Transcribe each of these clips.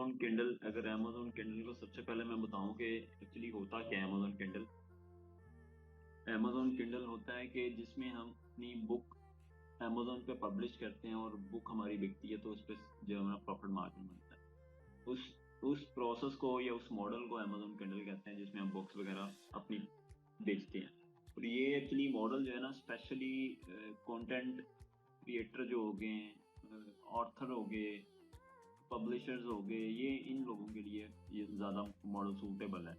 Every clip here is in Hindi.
अमेजोन किंडल, अगर अमेजोन किंडल को सबसे पहले मैं बताऊं कि एक्चुअली होता क्या है अमेजोन किंडल। अमेजोन किंडल होता है कि जिसमें हम अपनी बुक अमेजोन पे पब्लिश करते हैं और बुक हमारी बिकती है, तो उस पर जो है हमारा प्रॉफिट मार्जिन बनता है। उस प्रोसेस को या उस मॉडल को अमेजोन किंडल कहते हैं, जिसमें हम बुक्स वगैरह अपनी बेचते हैं। और ये एक्चुअली मॉडल जो है ना, स्पेशली कंटेंट क्रिएटर जो हो गए, ऑथर हो गए, पब्लिशर्स हो गए, ये इन लोगों के लिए ये ज्यादा मॉडल सूटेबल है,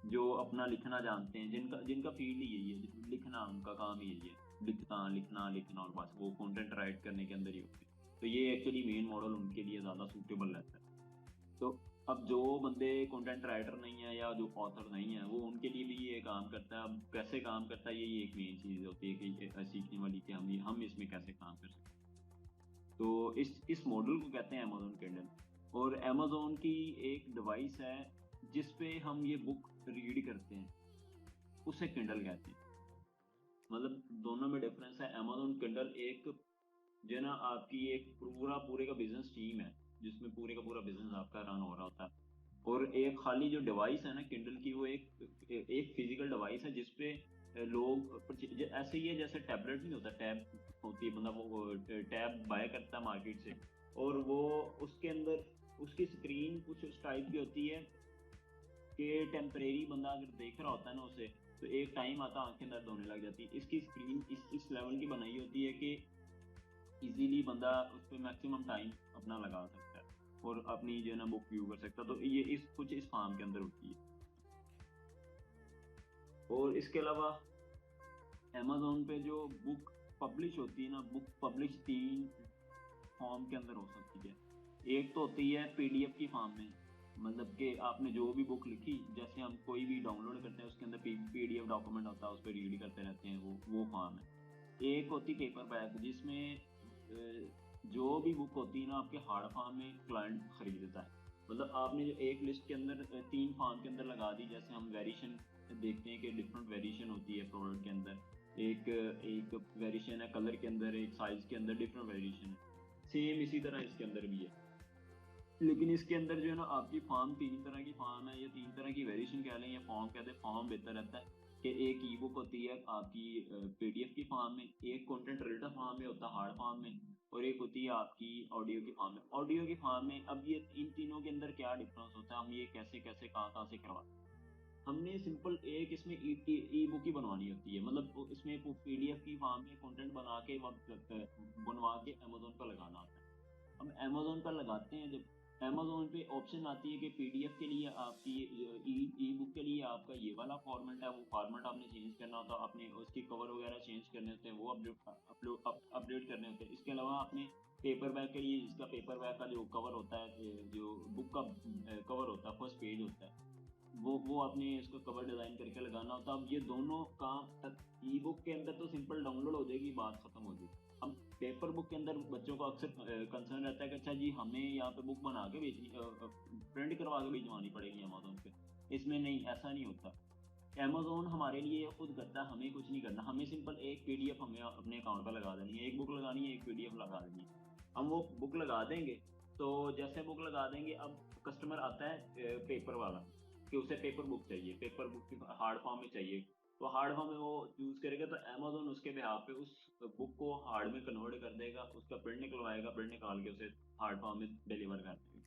जो अपना लिखना जानते हैं, जिनका जिनका फील्ड ही यही है, लिखना, उनका काम ही यही है, लिखना लिखना लिखना, और बस वो कंटेंट राइट करने के अंदर ही होते हैं। तो ये एक्चुअली मेन मॉडल उनके लिए ज्यादा सूटेबल रहता है। तो अब जो बंदे कंटेंट राइटर नहीं है या जो ऑथर नहीं है, वो उनके लिए भी ये काम करता है। अब कैसे काम करता है, ये एक मेन चीज होती है कि सीखने वाली, कि हम इसमें कैसे काम कर सकते हैं। तो इस मॉडल को कहते हैं अमेजोन किंडल। और अमेजोन की एक डिवाइस है जिस पे हम ये बुक रीड करते हैं, उसे किंडल कहते हैं। मतलब दोनों में डिफरेंस है। अमेजोन किंडल एक जो है ना, आपकी एक पूरे का बिजनेस टीम है, जिसमें पूरे का पूरा बिजनेस आपका रन हो रहा होता है। और एक खाली जो डिवाइस है ना किंडल की, वो एक फिजिकल डिवाइस है जिसपे ऐसे ही है जैसे टैबलेट नहीं होता, टैब होती है, मतलब वो टैब बाय करता है मार्केट से, और वो उसके अंदर उसकी स्क्रीन कुछ उस टाइप की होती है कि टेम्परेरी बंदा अगर देख रहा होता है ना उसे, तो एक टाइम आता है आंखें दर्द होने लग जाती है। इसकी स्क्रीन इस लेवल की बनाई होती है कि इजीली बंदा उस पर मैक्सिमम टाइम अपना लगा सकता है और अपनी जो है ना बुक व्यू कर सकता है। तो ये इस फार्म के अंदर होती है। और इसके अलावा amazon पे जो बुक पब्लिश होती है ना, बुक पब्लिश तीन फॉर्म के अंदर हो सकती है। एक तो होती है पीडीएफ की फॉर्म में, मतलब कि आपने जो भी बुक लिखी, जैसे हम कोई भी डाउनलोड करते हैं उसके अंदर पीडीएफ डॉक्यूमेंट होता है, उस पर रीड करते रहते हैं, वो फॉर्म है। एक होती पेपर बैक, जिसमें जो भी बुक होती है ना आपके हार्ड फॉर्म में क्लाइंट खरीदता है। मतलब आपने जो एक लिस्ट के अंदर तीन फॉर्म के अंदर लगा दी, जैसे हम वेरिएशन देखते हैं कि डिफरेंट वेरिएशन होती है प्रोडक्ट के अंदर। एक एक वेरिएशन है कलर के अंदर, एक साइज के अंदर डिफरेंट वेरिएशन है। सेम इसी तरह इसके अंदर भी है, लेकिन इसके अंदर जो है ना आपकी फॉर्म तीन तरह की फॉर्म है, या तीन तरह की वेरिएशन कह लें या फॉर्म कहते हैं, फॉर्म बेहतर रहता है। कि एक ई बुक होती है आपकी पीडीएफ की फॉर्म में, एक कंटेंट रिटन फॉर्म में होता है हार्ड फॉर्म में, और एक होती है आपकी ऑडियो की फॉर्म में। ऑडियो की फॉर्म में अब ये इन तीनों के अंदर क्या डिफरेंस होता है, हम ये कैसे कैसे कहाँ कहाँ से करवाते हैं। हमने सिंपल एक इसमें ई बुक ही बनवानी होती है, मतलब इसमें पीडीएफ की फॉर्म में कंटेंट बना के बनवा के अमेजोन पर लगाना होता है। हम अमेजोन पर लगाते हैं, जब अमेजोन पे ऑप्शन आती है कि पीडीएफ के लिए आपकी ई बुक के लिए आपका ये वाला फॉर्मेट है, वो फॉर्मेट आपने चेंज करना होता है, अपने उसकी कवर वगैरह चेंज करने होते हैं, वो अपडेट करने होते हैं। इसके अलावा आपने पेपर बैग के लिए, जिसका पेपर बैग का जो कवर होता है, जो बुक का कवर होता है, फर्स्ट पेज होता है, वो आपने इसको कवर डिजाइन करके लगाना होता है। अब ये दोनों काम ई बुक के अंदर तो सिंपल डाउनलोड हो जाएगी, बात खत्म हो जाएगी। हम पेपर बुक के अंदर बच्चों को अक्सर कंसर्न रहता है कि अच्छा जी हमें यहाँ पे बुक बना के भेजनी, प्रिंट करवा के भिजवानी पड़ेगी अमेजोन पे। इसमें नहीं, ऐसा नहीं होता। अमेजोन हमारे लिए ये खुद करता है, हमें कुछ नहीं करना। हमें सिंपल एक पीडीएफ हमें अपने अकाउंट पर लगा देनी है, एक बुक लगानी है, एक पीडीएफ लगा देनी है। हम वो बुक लगा देंगे, तो जैसे बुक लगा देंगे, अब कस्टमर आता है पेपर वाला, कि उसे पेपर बुक चाहिए, पेपर बुक हार्ड फॉर्म में चाहिए, तो हार्ड फॉर्म में वो चूज करेगा, तो अमेजोन उसके बिहाफ पे उस बुक को हार्ड में कन्वर्ट कर देगा, उसका प्रिंट निकलवाएगा, प्रिंट निकाल के उसे हार्ड फॉर्म में डिलीवर कर देगा।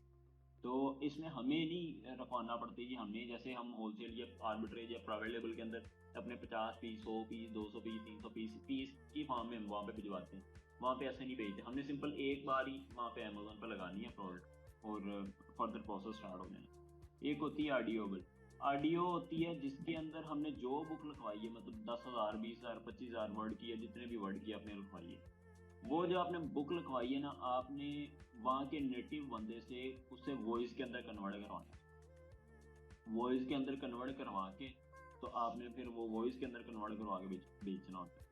तो इसमें हमें नहीं रखवाना पड़ती कि हमने, जैसे हम होलसेल या आर्बिट्रेज या प्राइवेट लेवल के अंदर अपने 50 पीस, 100 पीस, 200 पीस, 300 पीस की फॉर्म में हम वहाँ पे भिजवाते हैं। वहाँ पे ऐसे नहीं भेजते, हमने सिंपल एक बार ही वहाँ पे अमेजोन पर लगानी है प्रोडक्ट, और फर्दर प्रोसेस स्टार्ट हो जाना। एक होती है ऑडियोबल। ऑडियो होती है जिसके अंदर हमने जो बुक लिखवाई है, मतलब 10,000, 20,000, 25,000 वर्ड की, या जितने भी वर्ड की आपने लिखवाई है, वो जो आपने बुक लिखवाई है ना, आपने वहाँ के नेटिव बंदे से उससे वॉइस के अंदर कन्वर्ट करवाना है। वॉइस के अंदर कन्वर्ट करवा के, तो आपने फिर वो वॉइस के अंदर कन्वर्ट करवा के बेचना होता है।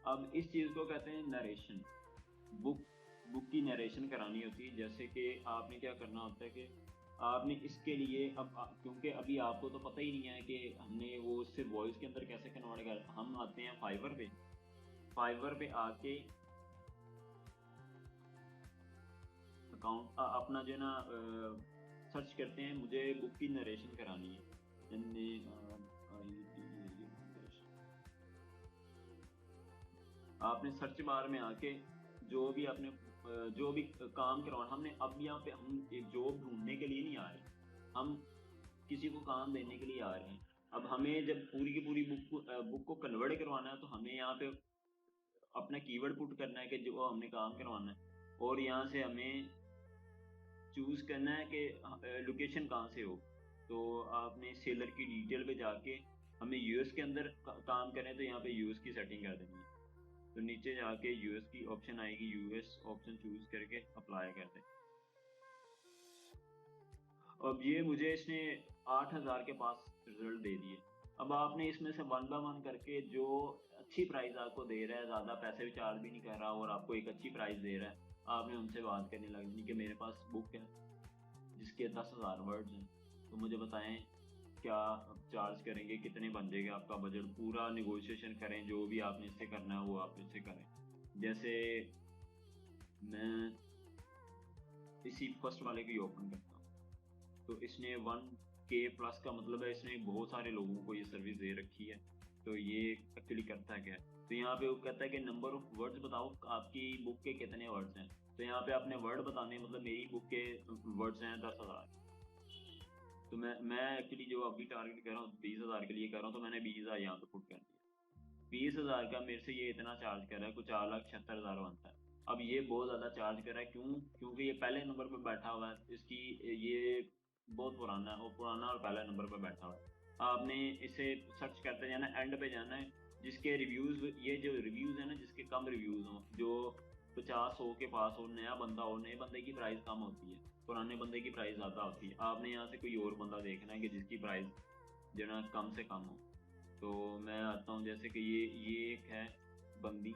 अब इस चीज को कहते हैं नरेशन। बुक बुक की नरेशन करानी होती है। जैसे कि आपने क्या करना होता है कि आपने इसके लिए, क्योंकि अभी आपको तो पता ही नहीं है कि हमने वो उससे वॉइस के अंदर कैसे कन्वर्ट कर, हम आते हैं फाइवर पे। फाइवर पे आके अकाउंट अपना जो है ना, करते हैं मुझे बुक की नरेशन करानी है, आपने सर्च बार में आके जो भी आपने जो भी काम करवाना, हमने अब यहाँ पे हम एक जॉब ढूंढने के लिए नहीं आ रहे, हम किसी को काम देने के लिए आ रहे हैं। अब हमें जब पूरी की पूरी बुक को कन्वर्ट करवाना है तो हमें यहाँ पे अपना कीवर्ड पुट करना है कि जो हमने काम करवाना है, और यहाँ से हमें चूज करना है कि लोकेशन कहाँ से हो। तो आपने सेलर की डिटेल पे जाके हमें यूएस के अंदर काम करें तो यहाँ पे यूएस की सेटिंग कर देनी है। तो नीचे जाके यूएस की ऑप्शन आएगी, यूएस ऑप्शन चूज करके अप्लाई कर दें। अब ये मुझे इसने 8,000 के पास रिजल्ट दे दिए। अब आपने इसमें से वन बाय वन करके जो अच्छी प्राइस आपको दे रहा है, ज़्यादा पैसे भी चार्ज भी नहीं कर रहा और आपको एक अच्छी प्राइस दे रहा है, आपने उनसे बात करने लगनी कि मेरे पास बुक है जिसके 10,000 वर्ड्स हैं, तो मुझे बताएं क्या चार्ज करेंगे, कितने बन जाएगा आपका बजट, पूरा निगोशिएशन करें, जो भी आपने इससे करना है वो आप इससे करें। जैसे मैं इसी फर्स्ट वाले की ओपन करता हूँ, तो इसने 1K प्लस का मतलब है इसने बहुत सारे लोगों को ये सर्विस दे रखी है। तो ये एक्चुअली करता क्या है, तो यहाँ पे वो कहता है कि नंबर ऑफ वर्ड्स बताओ, आपकी बुक के कितने वर्ड्स हैं। तो यहाँ पे आपने वर्ड बताने, मतलब मेरी बुक के वर्ड्स हैं 10,000। तो मैं एक्चुअली जो अभी टारगेट कर रहा हूँ 20,000 के लिए कर रहा हूँ, तो मैंने 20,000 यहाँ पे पुट कर दिया। 20,000 का मेरे से ये इतना चार्ज कर रहा है, कुछ 4,76,000 बनता है। अब ये बहुत ज्यादा चार्ज कर रहा है, क्यों? क्योंकि ये पहले नंबर पे बैठा हुआ है, इसकी ये बहुत पुराना है, वो पुराना और पहले नंबर पे बैठा हुआ है। आपने इसे सर्च करते जाना, एंड पे जाना है, जिसके रिव्यूज, ये जो रिव्यूज है ना, जिसके कम रिव्यूज हो, जो 50-100 के पास हो, नया बंदा हो, नए बंदे की प्राइस कम होती है, पुराने बंदे की प्राइस ज्यादा होती है। आपने यहाँ से कोई और बंदा देखना है कि जिसकी प्राइस जो ना कम से कम हो। तो मैं आता हूँ, जैसे कि ये एक है बंदी,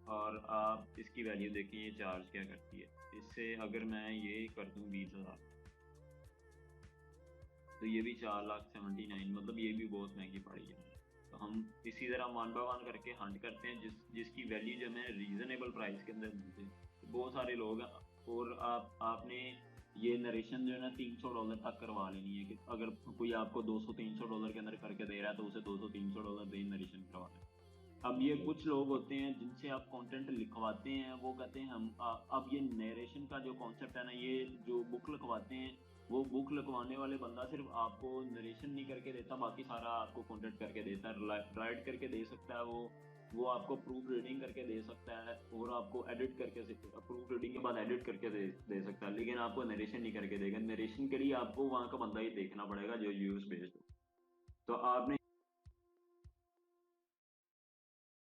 और आप इसकी वैल्यू देखें ये चार्ज क्या करती है। इससे अगर मैं ये कर दूँ 20,000, तो ये भी 4,79,000, मतलब ये भी बहुत महंगी पड़ी है। तो हम इसी तरह वन बाय वन करके हंट करते हैं जिसकी वैल्यू जो हमें रीजनेबल प्राइस के अंदर मिलती है। बहुत सारे लोग हैं, और आपने ये नरेशन जो है ना $300 तक करवा लेनी है, कि अगर कोई आपको $200-300 के अंदर करके दे रहा है तो उसे $200-300 दे नरेशन करवा लें। अब ये कुछ लोग होते हैं जिनसे आप कंटेंट लिखवाते हैं, वो कहते हैं अब ये नरेशन का जो कॉन्सेप्ट है ना, ये जो बुक लिखवाते हैं, वो बुक लिखवाने वाले बंदा सिर्फ आपको नरेशन नहीं करके देता, बाकी सारा आपको कंटेंट करके देता है, राइट करके दे सकता है, वो आपको प्रूफ रीडिंग करके दे सकता है, और आपको एडिट करके, प्रूफ रीडिंग के बाद एडिट करके दे सकता है, लेकिन आपको नरेशन नहीं करके देगा। नरेशन के लिए आपको वहाँ का बंदा ही देखना पड़ेगा जो यूएस बेस्ड हो। तो आपने